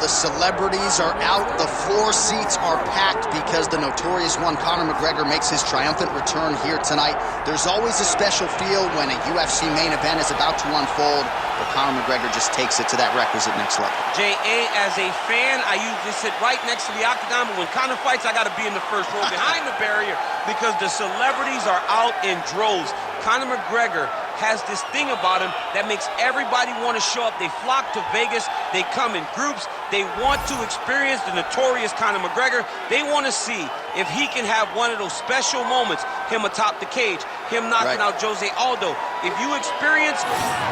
the celebrities are out, the floor seats are packed because the notorious one, Conor McGregor, makes his triumphant return here tonight. There's always a special feel when a UFC main event is about to unfold, but Conor McGregor just takes it to that requisite next level. J.A., as a fan, I usually sit right next to the octagon, but when Conor fights, I got to be in the first row behind the barrier because the celebrities are out in droves. Conor McGregor has this thing about him that makes everybody want to show up. They flock to Vegas. They come in groups. They want to experience the notorious Conor McGregor. They want to see if he can have one of those special moments, him atop the cage, him knocking out Jose Aldo. If you experience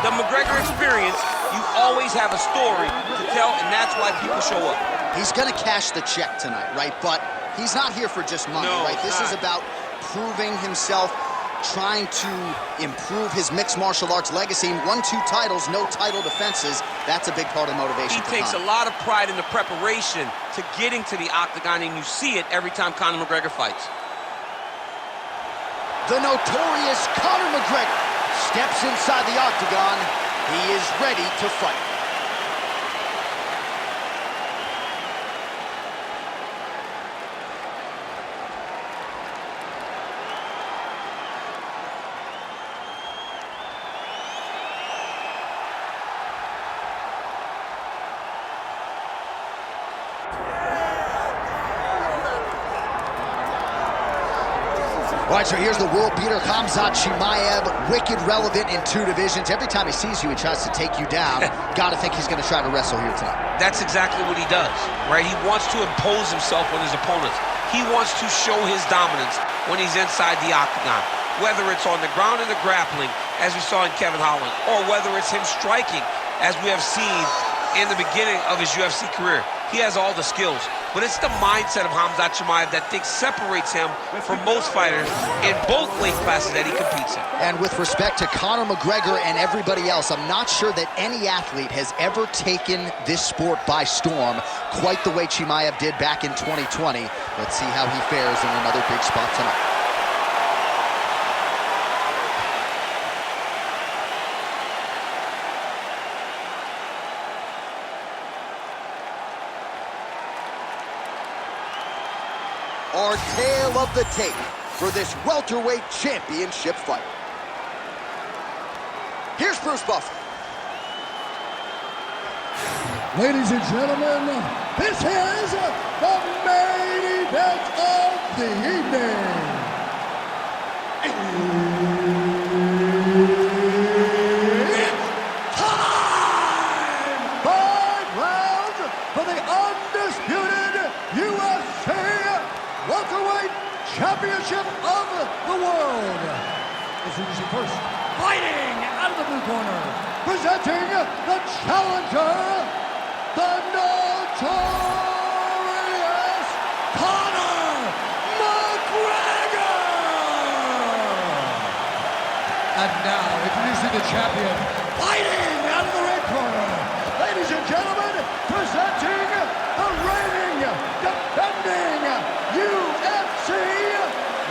the McGregor experience, you always have a story to tell, and that's why people show up. He's going to cash the check tonight, right? But he's not here for just money, right? This is about proving himself, trying to improve his mixed martial arts legacy. 1-2 titles, no title defenses. That's a big part of the motivation. He takes a lot of pride in the preparation to getting to the octagon, and you see it every time Conor McGregor fights. The notorious Conor McGregor steps inside the octagon. He is ready to fight. All right, so here's the world beater, Khamzat Chimaev, wicked relevant in 2 divisions. Every time he sees you, he tries to take you down. Got to think he's going to try to wrestle here tonight. That's exactly what he does, right? He wants to impose himself on his opponents. He wants to show his dominance when he's inside the octagon, whether it's on the ground in the grappling, as we saw in Kevin Holland, or whether it's him striking, as we have seen in the beginning of his UFC career. He has all the skills, but it's the mindset of Khamzat Chimaev that separates him from most fighters in both weight classes that he competes in. And with respect to Conor McGregor and everybody else, I'm not sure that any athlete has ever taken this sport by storm quite the way Chimaev did back in 2020. Let's see how he fares in another big spot tonight. Our tale of the tape for this welterweight championship fight. Here's Bruce Buffer. Ladies and gentlemen, this is the main event of the evening. It's time! 5 rounds for the undisputed UFC welterweight championship of the world. Introducing first, fighting out of the blue corner, presenting the challenger, the notorious Conor McGregor. And now, introducing the champion, fighting out of the red corner, ladies and gentlemen, presenting the reigning, defending UFC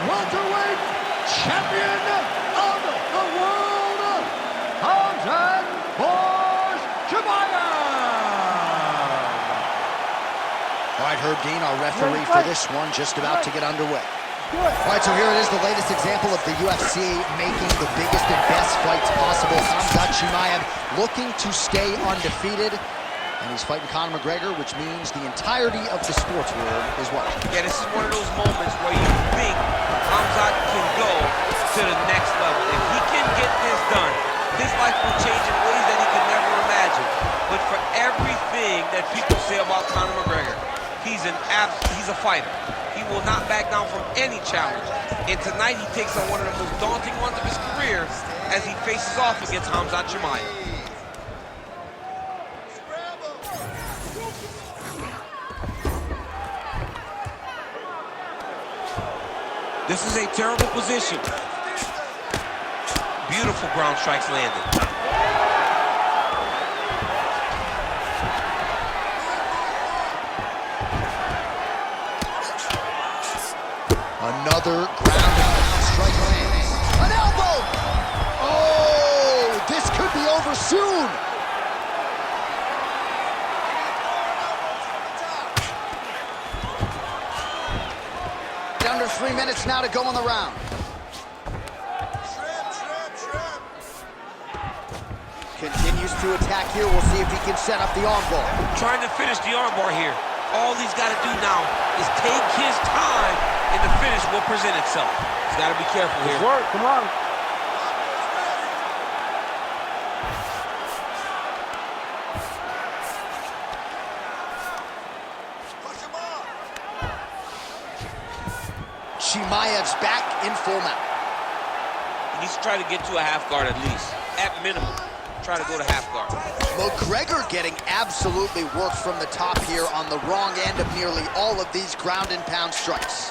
welterweight champion of the world, Khamzat Chimaev. All right, Herb Dean, our referee for this one, just about to get underway. All right, so here it is, the latest example of the UFC making the biggest and best fights possible. Khamzat Chimaev looking to stay undefeated. And he's fighting Conor McGregor, which means the entirety of the sports world is watching. Yeah, this is one of those moments where you think Khamzat can go to the next level. If he can get this done, his life will change in ways that he could never imagine. But for everything that people say about Conor McGregor, he's a fighter. He will not back down from any challenge. And tonight he takes on one of the most daunting ones of his career as he faces off against Khamzat Chimaev. This is a terrible position. Beautiful ground strikes landed. Another ground strike lands. An elbow! Oh, this could be over soon. Under 3 minutes now to go in the round. Continues to attack here. We'll see if he can set up the armbar. Trying to finish the armbar here. All he's got to do now is take his time, and the finish will present itself. He's got to be careful here. Work, come on. Chimaev's back in full mount. He needs to try to get to a half guard at least. At minimum, try to go to half guard. McGregor getting absolutely worked from the top here on the wrong end of nearly all of these ground and pound strikes.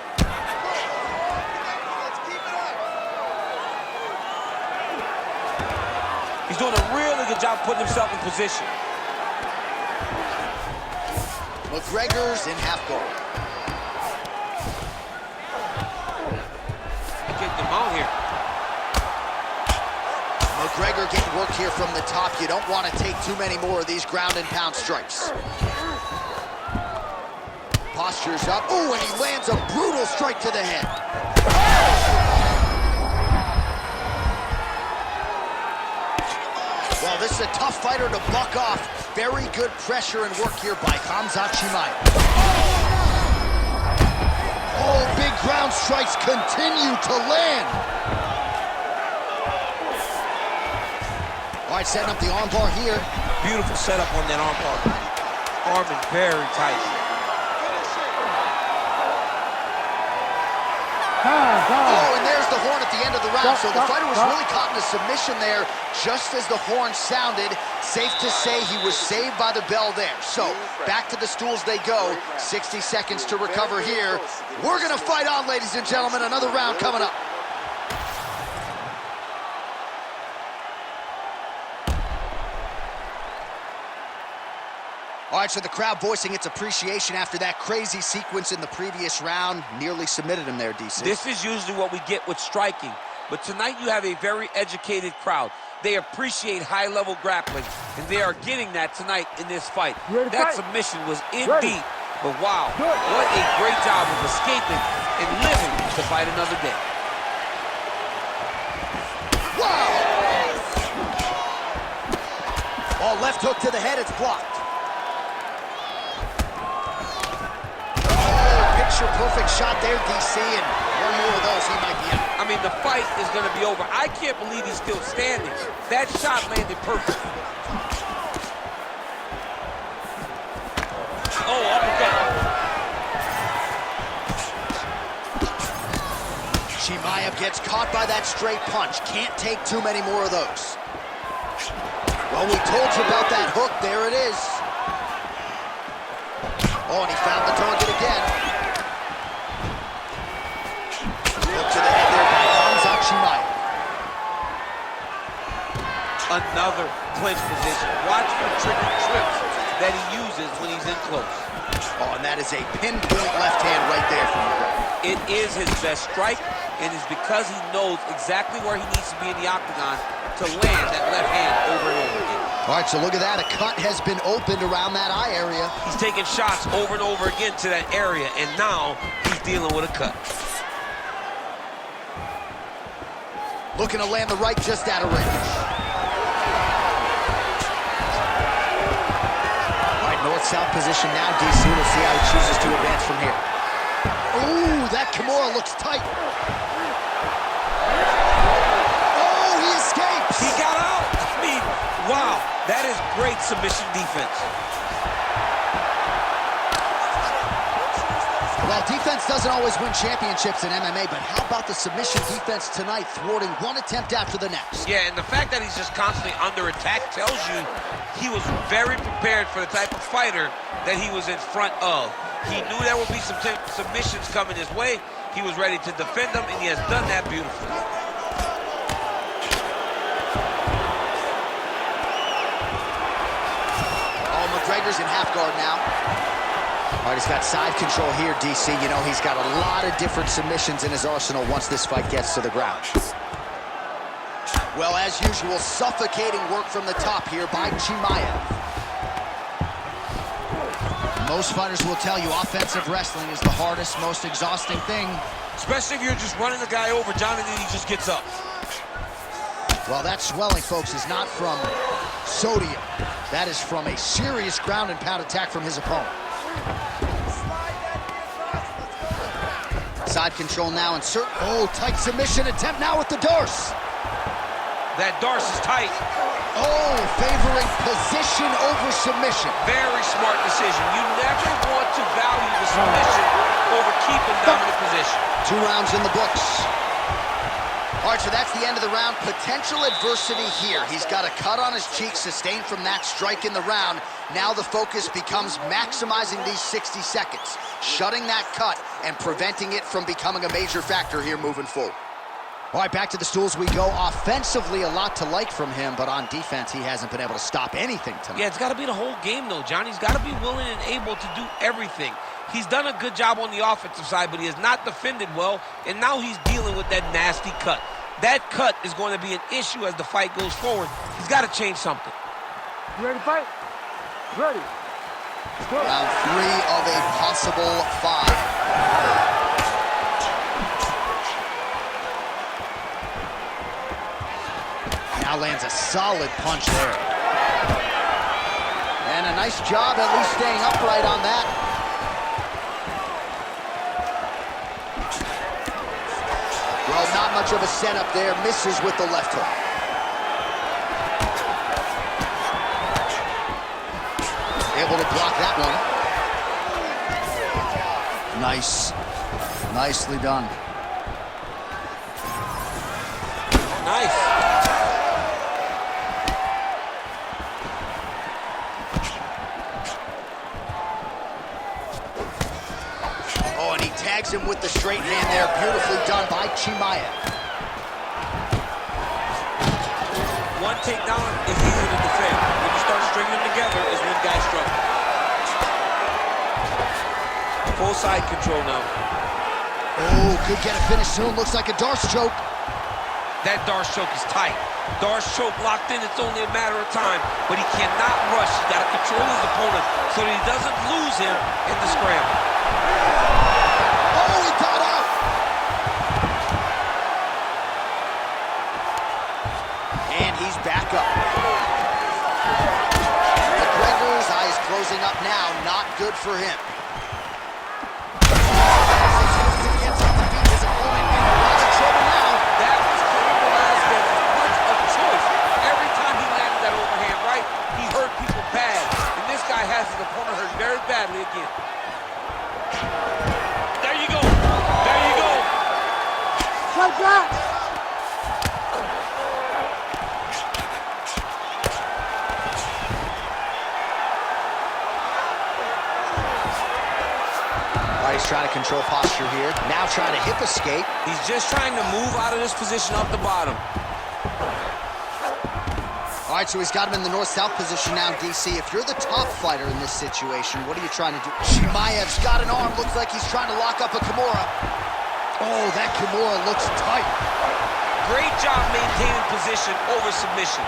He's doing a really good job putting himself in position. McGregor's in half guard. Get them out here. McGregor getting work here from the top. You don't want to take too many more of these ground and pound strikes. Postures up. Oh, and he lands a brutal strike to the head. Well, this is a tough fighter to buck off. Very good pressure and work here by Khamzat Chimaev. Oh, big ground strikes continue to land. All right, setting up the armbar here. Beautiful setup on that armbar. Arming very tight. Oh, and there's the horn at the end of the round. So the fighter was really caught in a submission there just as the horn sounded. Safe to say he was saved by the bell there. So back to the stools they go. 60 seconds to recover here. We're going to fight on, ladies and gentlemen. Another round coming up. All right, so the crowd voicing its appreciation after that crazy sequence in the previous round. Nearly submitted him there, DC. This is usually what we get with striking. But tonight you have a very educated crowd. They appreciate high-level grappling, and they are getting that tonight in this fight. That submission was in deep, but wow, what a great job of escaping and living to fight another day. Wow! Oh, left hook to the head, it's blocked. Picture-perfect shot there, DC, and one more of those, he might be out. I mean, the fight is going to be over. I can't believe he's still standing. That shot landed perfect. Oh, uppercut. Chimaev gets caught by that straight punch. Can't take too many more of those. Well, we told you about that hook. There it is. Oh, and he found the target again. Look to the head there by Khamzat Chimaev. Another clinch position. Watch for tricky trips that he uses when he's in close. Oh, and that is a pinpoint left hand right there from McGregor. It is his best strike, and it's because he knows exactly where he needs to be in the octagon to land that left hand over and over again. All right, so look at that. A cut has been opened around that eye area. He's taking shots over and over again to that area, and now he's dealing with a cut. Looking to land the right just out of range. All right, north-south position now, DC. We'll see how he chooses to advance from here. Ooh, that Kimura looks tight. Oh, he escapes. He got out. I mean, wow, that is great submission defense. Well, defense doesn't always win championships in MMA, but how about the submission defense tonight, thwarting one attempt after the next? Yeah, and the fact that he's just constantly under attack tells you he was very prepared for the type of fighter that he was in front of. He knew there would be some submissions coming his way. He was ready to defend them, and he has done that beautifully. Oh, McGregor's in half guard now. All right, he's got side control here, DC. You know, he's got a lot of different submissions in his arsenal once this fight gets to the ground. Well, as usual, suffocating work from the top here by Chimaev. Most fighters will tell you offensive wrestling is the hardest, most exhausting thing. Especially if you're just running the guy over, John, and then he just gets up. Well, that swelling, folks, is not from sodium. That is from a serious ground and pound attack from his opponent. Side control now, insert. Oh, tight submission attempt now with the Darce. That Darce is tight. Oh, favoring position over submission. Very smart decision. You never want to value the submission over keeping dominant position. 2 rounds in the books. All right, so that's the end of the round. Potential adversity here. He's got a cut on his cheek sustained from that strike in the round. Now the focus becomes maximizing these 60 seconds, shutting that cut and preventing it from becoming a major factor here moving forward. All right, back to the stools we go. Offensively, a lot to like from him, but on defense, he hasn't been able to stop anything tonight. Yeah, it's got to be the whole game, though, John. He's got to be willing and able to do everything. He's done a good job on the offensive side, but he has not defended well, and now he's dealing with that nasty cut. That cut is going to be an issue as the fight goes forward. He's got to change something. You ready to fight? Ready. Round 3 of a possible 5. Now lands a solid punch there. And a nice job at least staying upright on that. Well, not much of a setup there. Misses with the left hook. Able to block that one. Nice. Nicely done. Nice. Oh, and he tags him with the straight hand there. Beautifully done by Chimaev. One takedown is easy to defend. When you start stringing them together is when guys struggle. Full side control now. Oh, could get a finish soon. Looks like a Darce choke. That Darce choke is tight. Darce choke locked in. It's only a matter of time. But he cannot rush. He's got to control his opponent so that he doesn't lose him in the scramble. Oh, he got out. And he's back up. McGregor's eyes closing up now. Not good for him. His opponent hurt very badly again. There you go. There you go. Shut that. All right, he's trying to control posture here. Now trying to hip escape. He's just trying to move out of this position off the bottom. All right, so he's got him in the north-south position now, DC. If you're the top fighter in this situation, what are you trying to do? Chimaev's got an arm. Looks like he's trying to lock up a Kimura. Oh, that Kimura looks tight. Great job maintaining position over submission.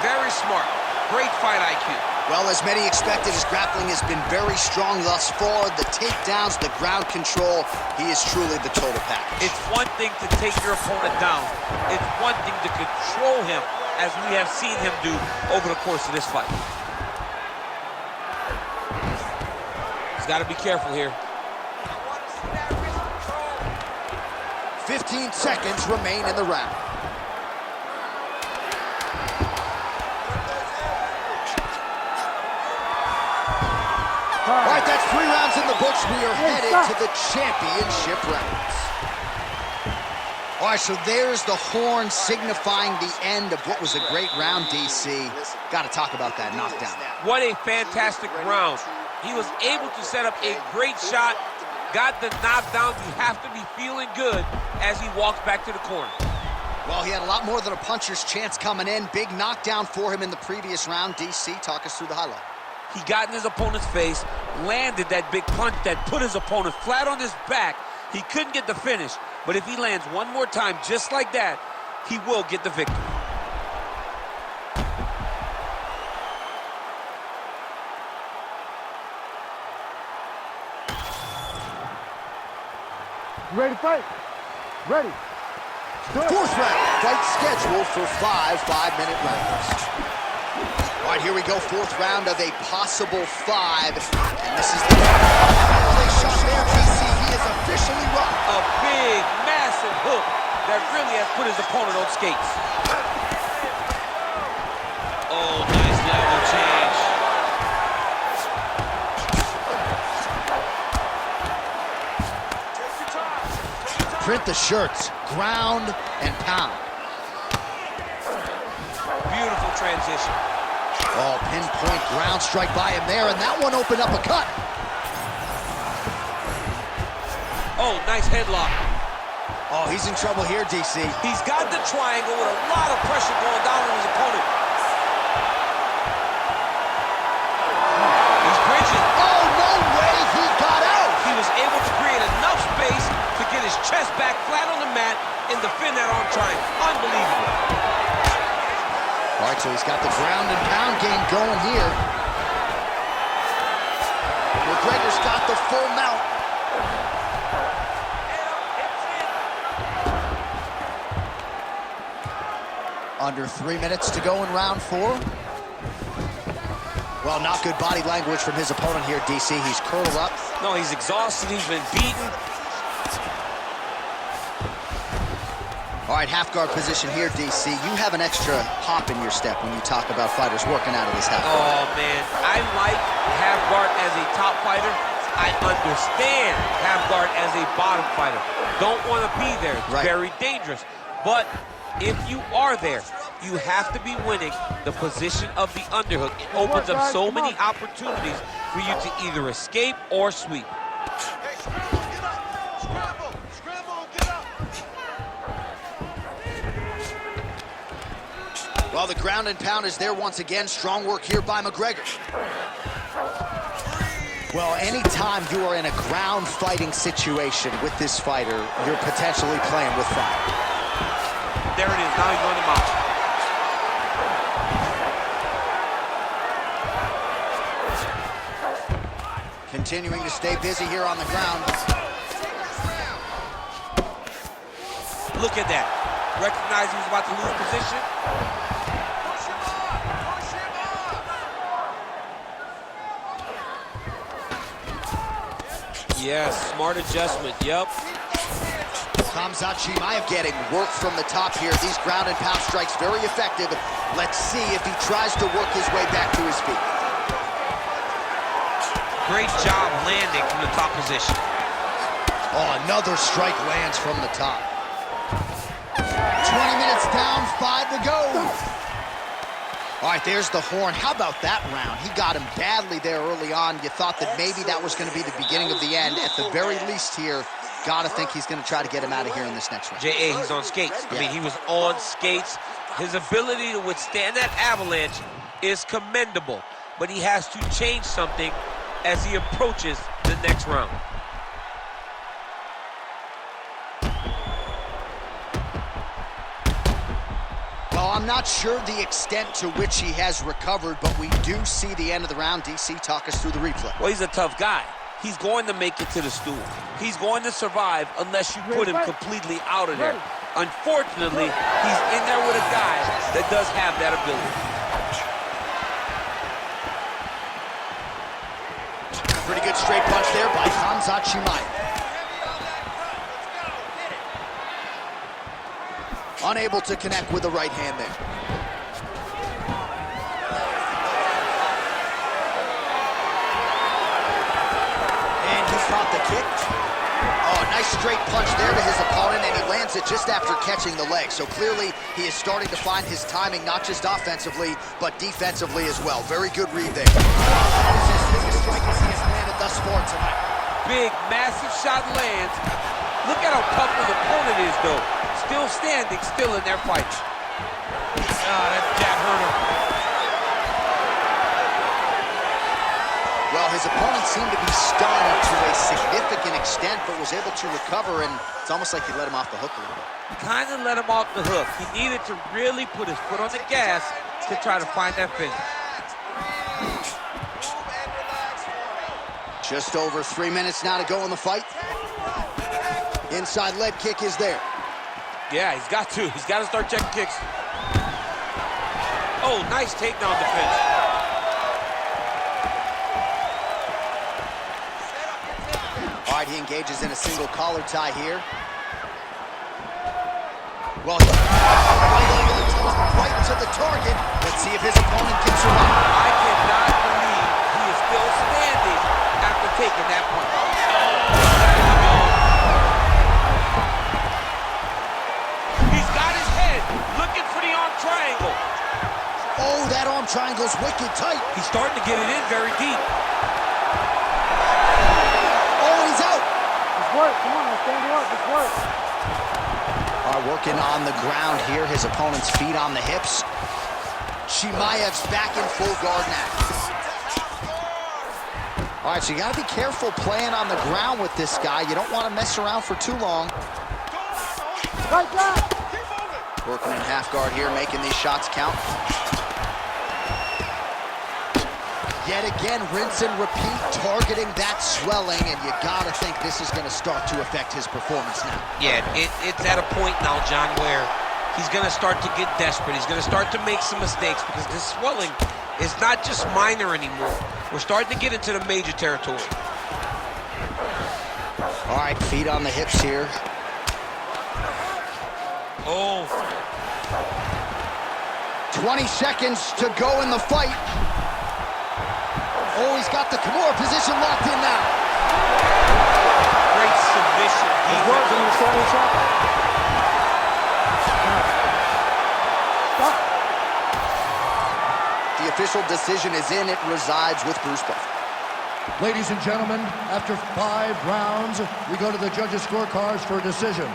Very smart. Great fight IQ. Well, as many expected, his grappling has been very strong thus far. The takedowns, the ground control, he is truly the total package. It's one thing to take your opponent down. It's one thing to control him, as we have seen him do over the course of this fight. He's got to be careful here. 15 seconds remain in the round. All right, that's 3 rounds in the books. We are headed to the championship rounds. All right, so there's the horn signifying the end of what was a great round, DC. Got to talk about that knockdown. What a fantastic round. He was able to set up a great shot, got the knockdown. You have to be feeling good as he walks back to the corner. Well, he had a lot more than a puncher's chance coming in. Big knockdown for him in the previous round. DC, talk us through the highlight. He got in his opponent's face, landed that big punch that put his opponent flat on his back. He couldn't get the finish, but if he lands one more time just like that, he will get the victory. You ready to fight? Ready. Fourth round. Fight scheduled for 5 5-minute rounds. All right, here we go. Fourth round of a possible 5. And this is the shot there, DC. He is officially rocked. A big, massive hook that really has put his opponent on skates. Oh, nice level change. Print the shirts, ground and pound. Beautiful transition. Oh, pinpoint ground strike by him there, and that one opened up a cut. Oh, nice headlock. Oh, he's in trouble here, DC. He's got the triangle with a lot of pressure going down on his opponent. He's bridging. Oh, no way, he got out. He was able to create enough space to get his chest back flat on the mat and defend that arm triangle. Unbelievable. All right, so he's got the ground and pound game going here. McGregor's got the full mount. Under 3 minutes to go in round 4. Well, not good body language from his opponent here, DC. He's curled up. No, he's exhausted. He's been beaten. All right, half guard position here, DC. You have an extra hop in your step when you talk about fighters working out of this half guard. Oh, man. I like half guard as a top fighter. I understand half guard as a bottom fighter. Don't want to be there. It's very dangerous. But if you are there, you have to be winning the position of the underhook. It opens up so many opportunities for you to either escape or sweep. Well, the ground and pound is there once again. Strong work here by McGregor. Well, anytime you are in a ground fighting situation with this fighter, you're potentially playing with fire. There it is. Now he's running him out. Continuing to stay busy here on the ground. Look at that. Recognized he was about to lose position. Yes, smart adjustment. Yep. Khamzat Chimaev getting work from the top here. These ground and pound strikes very effective. Let's see if he tries to work his way back to his feet. Great job landing from the top position. Oh, another strike lands from the top. 20 minutes down, 5 to go. All right, there's the horn. How about that round? He got him badly there early on. You thought that maybe that was going to be the beginning of the end. At the very least here, gotta think he's going to try to get him out of here in this next round. J.A., he's on skates. I mean, he was on skates. His ability to withstand that avalanche is commendable, but he has to change something as he approaches the next round. Well, I'm not sure the extent to which he has recovered, but we do see the end of the round. DC, talk us through the replay. Well, he's a tough guy. He's going to make it to the stool. He's going to survive unless you put him completely out of there. Unfortunately, he's in there with a guy that does have that ability. Pretty good straight punch there by Khamzat Chimaev. Unable to connect with the right hand there. And he caught the kick. Oh, a nice straight punch there to his opponent, and he lands it just after catching the leg. So clearly, he is starting to find his timing, not just offensively, but defensively as well. Very good read there. That is his biggest strike as he has landed thus far tonight. Big, massive shot lands. Look at how tough his opponent is, though. Still standing, still in their fight. That jab hurt him. Well, his opponent seemed to be stunned to a significant extent, but was able to recover, and it's almost like he let him off the hook a little bit. Kind of let him off the hook. He needed to really put his foot on the gas to try to find that finish. Just over 3 minutes now to go in the fight. Inside leg kick is there. Yeah, he's got to. He's got to start checking kicks. Oh, nice takedown defense. All right, he engages in a single collar tie here. Well, right to the target. Let's see if his opponent can survive. I cannot believe he is still standing after taking that punch. He's got his head looking for the arm triangle. Oh, that arm triangle's wicked tight. He's starting to get it in very deep. Oh, he's out. It's work. Come on, let's stand you up. It's work. All right, working on the ground here. His opponent's feet on the hips. Chimaev's back in full guard now. All right, so you got to be careful playing on the ground with this guy. You don't want to mess around for too long. Right down. Working in half guard here, making these shots count. Yet again, rinse and repeat, targeting that swelling, and you gotta think this is gonna start to affect his performance now. Yeah, it's at a point now, John, where he's gonna start to get desperate. He's gonna start to make some mistakes because this swelling is not just minor anymore. We're starting to get into the major territory. All right, feet on the hips here. Oh. 20 seconds to go in the fight. Oh, he's got the Kimura position locked in now. Great submission. It's work. Can you stand this up? Stop. The official decision is in. It resides with Bruce Buffer. Ladies and gentlemen, after 5 rounds, we go to the judges' scorecards for a decision.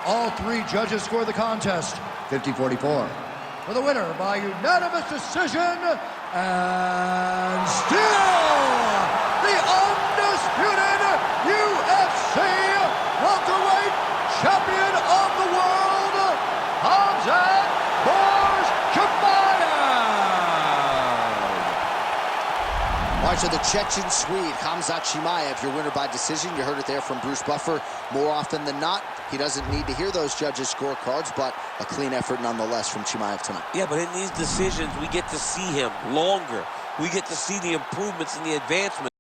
All 3 judges score the contest 50-44. For the winner by unanimous decision, and still the undisputed UFC welterweight champion of the world, Khamzat Chimaev. All right, so the Chechen Swede, Khamzat Chimaev, your winner by decision. You heard it there from Bruce Buffer. More often than not, he doesn't need to hear those judges' scorecards, but a clean effort nonetheless from Chimaev tonight. Yeah, but in these decisions, we get to see him longer. We get to see the improvements and the advancements.